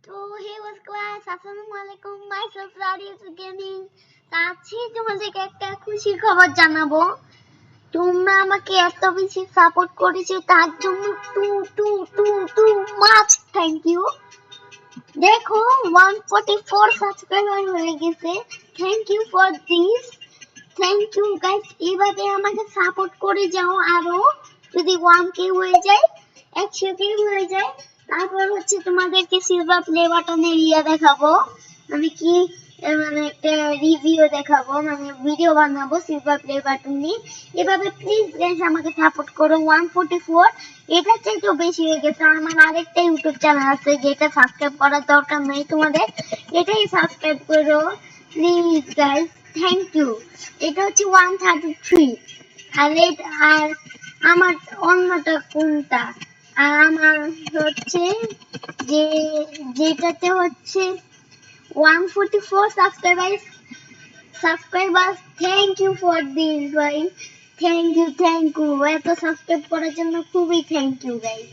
Oh, hey, what's guys? Assalamualaikum. Myself Radius Gaming. আজকে তোমাদেরকে একটা খুশি খবর জানাবো। তোমরা আমাকে এত বেশি সাপোর্ট করেছো তার জন্য টু মাচ থ্যাংক ইউ। দেখো 144 সাবস্ক্রাইবার হয়ে গেছে। Thank you for this. Thank you guys, এইভাবে আমাকে সাপোর্ট করে যাও। আরো যদি 1k হয়ে যায়, 100k হয়ে যায়, তারপর হচ্ছে তোমাদেরকে সিলভার প্লে বাটনের দেখাবো। আমি কি মানে একটা রিভিউ দেখাবো, মানে ভিডিও বানাবো সিলভার প্লে বাটন নিয়ে। এভাবে প্লিজ গাইস আমাকে সাপোর্ট করো। 144 এটা চাইতেও বেশি হয়ে গেছে। আমার আরেকটা ইউটিউব চ্যানেল আছে যেটা সাবস্ক্রাইব করার দরকার নেই তোমাদের, এটাই সাবস্ক্রাইব করো প্লিজ গাইস। Thank you. এটা হচ্ছে 133। আর আমার অন্যটা কোনটা? আর আমার হচ্ছে যে যেটাতে হচ্ছে 144 subscribers. Thank you for this ভাই। থ্যাংক ইউ এত সাবস্ক্রাইব করার জন্য খুবই থ্যাংক ইউ গাইস।